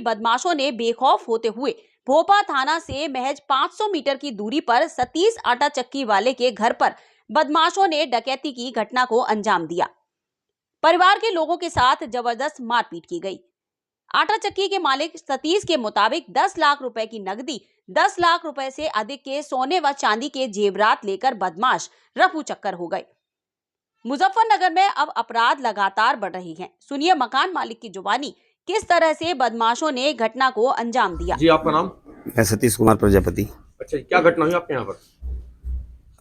बदमाशों ने बेखौफ होते हुए भोपा थाना से महज 500 मीटर की दूरी पर सतीश आटा चक्की वाले के घर पर बदमाशों ने डकैती की घटना को अंजाम दिया। परिवार के लोगों के साथ जबरदस्त मारपीट की गई। आटा चक्की के मालिक सतीश के मुताबिक 10 लाख रुपए की नकदी, 10 लाख रुपए से अधिक के सोने व चांदी के जेवरात लेकर बदमाश रफू चक्कर हो गए। मुजफ्फरनगर में अब अपराध लगातार बढ़ रही हैं। सुनिए मकान मालिक की जुबानी किस तरह से बदमाशों ने घटना को अंजाम दिया। जी, आपका नाम? मैं सतीश कुमार प्रजापति। अच्छा, क्या घटना हुई आपके यहाँ पर?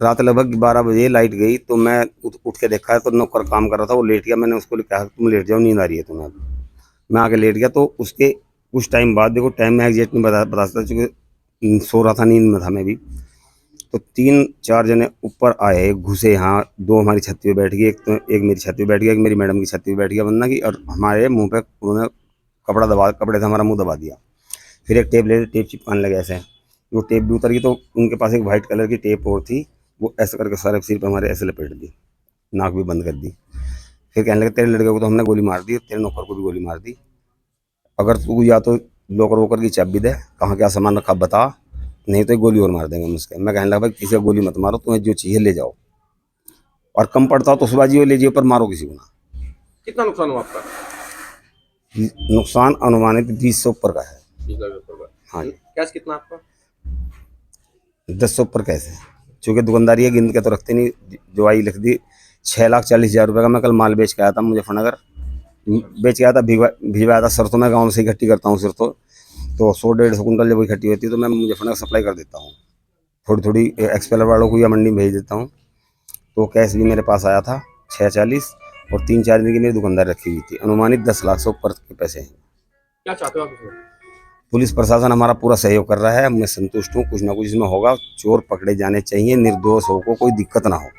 रात लगभग 12 बजे लाइट गई तो मैं उठ के देखा तो नौकर काम कर रहा था, वो लेट गया। मैंने उसको कहा तुम लेट जाओ, नींद आ रही है तुम्हें। मैं आके लेट गया तो उसके कुछ टाइम बाद, देखो टाइम में एग्जैक्ट नहीं बता सकता क्योंकि सो रहा था, नींद में था मैं भी। तो 3-4 जने ऊपर आए, घुसे यहाँ। 2 हमारी छत पे बैठ गई, एक मेरी छत पे बैठ गया, एक मेरी मैडम की छत पे बैठ गया बंदा की, और हमारे मुँह पे उन्होंने कपड़े से हमारा मुँह दबा दिया। फिर एक टेप ले टेप चिपकाने लगे ऐसे। वो टेप भी उतर गई तो उनके पास एक वाइट कलर की टेप और थी, वो ऐसे करके सारे सिर पे हमारे ऐसे लपेट दी, नाक भी बंद कर दी। फिर कहने लगे तेरे लड़के को तो हमने गोली मार दी, तेरे नौकर को भी गोली मार दी। अगर तू या तो लॉकर वोकर की चाबी दे, कहाँ क्या सामान रखा बता, नहीं तो गोली और मार देंगे मुझसे। मैं कहने लगा भाई किसी को गोली मत मारो, तुम्हें जो चाहिए ले जाओ, और कम पड़ता हो तो सुबाजी ले जाइए, पर मारो किसी को ना। कितना नुकसान हुआ आपका? नुकसान अनुमानित 20 से ऊपर का है। 20 लाख रुपए का। हाँ जी। कैश कितना आपका? 10 से ऊपर कैसे, चूँकि दुकानदारी है, गिन के तो रखते नहीं। जो आई लिख दी 6,40,000 रुपये का। मैं कल माल बेच के आया था मुजफ्फरनगर, बेच के आया था, भिजवाया था सरसों। मैं गाँव से इकट्ठी करता हूँ सरसों, तो 100-150 कुंटल जब इकट्ठी होती है तो मैं मुजफ्फरनगर सप्लाई कर देता हूँ, थोड़ी थोड़ी एक्सपेलर वालों को या मंडी में भेज देता हूँ। तो कैश भी मेरे पास आया था 6,40, और 3-4 दिन की मेरी दुकानदारी रखी हुई थी। अनुमानित 10 लाख से ऊपर के पैसे हैं। क्या चाहते हो आप इसमें? पुलिस प्रशासन हमारा पूरा सहयोग कर रहा है, मैं संतुष्ट हूँ। कुछ ना कुछ इसमें होगा, चोर पकड़े जाने चाहिए, निर्दोष हो को कोई दिक्कत ना हो।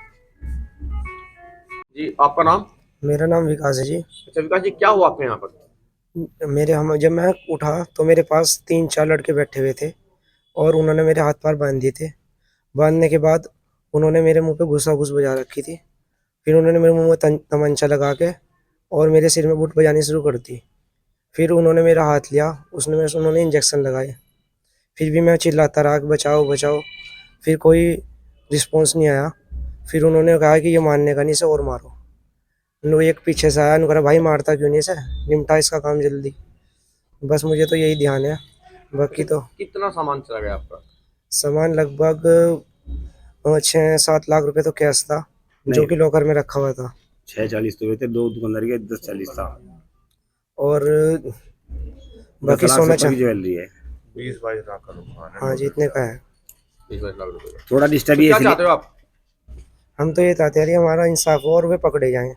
जी, आपका नाम? मेरा नाम विकास है जी। अच्छा विकास जी, क्या हुआ आपके यहाँ पर? जब मैं उठा तो मेरे पास 3-4 लड़के बैठे हुए थे और उन्होंने मेरे हाथ पैर बांध दिए थे। बांधने के बाद उन्होंने मेरे मुंह पे घुसा घुस बजा रखी थी। फिर उन्होंने मेरे मुंह में तमंचा लगा के और मेरे सिर में बुट बजानी शुरू कर दी। फिर उन्होंने मेरा हाथ लिया, उन्होंने इंजेक्शन लगाए। फिर भी मैं चिल्लाता रहा कि बचाओ बचाओ, फिर कोई रिस्पॉन्स नहीं आया। फिर उन्होंने कहा कि ये मारने का नहीं, इसे और मारो। एक पीछे से आया, उन्होंने कहा भाई मारता क्यों नहीं, इसे निपटा इसका काम जल्दी। बस मुझे तो यही ध्यान है, बाकी तो। कितना सामान चला गया आपका? सामान लगभग 6-7 लाख रुपए तो कैश था, जो कि लॉकर में रखा हुआ था। 6,40 तो हुए थे, 2 दुकानदारी के 10,40 था, और बाकी सोना की ज्वेलरी है। 20-22 लाख का नुकसान है। हाँ जी, इतने का है। 20-22 लाख रुपए का। थोड़ा डिस्टर्ब तो क्या चाहते हो आप? हम तो ये चाहते हैं हमारा इंसाफ हो और वे पकड़े जाएं।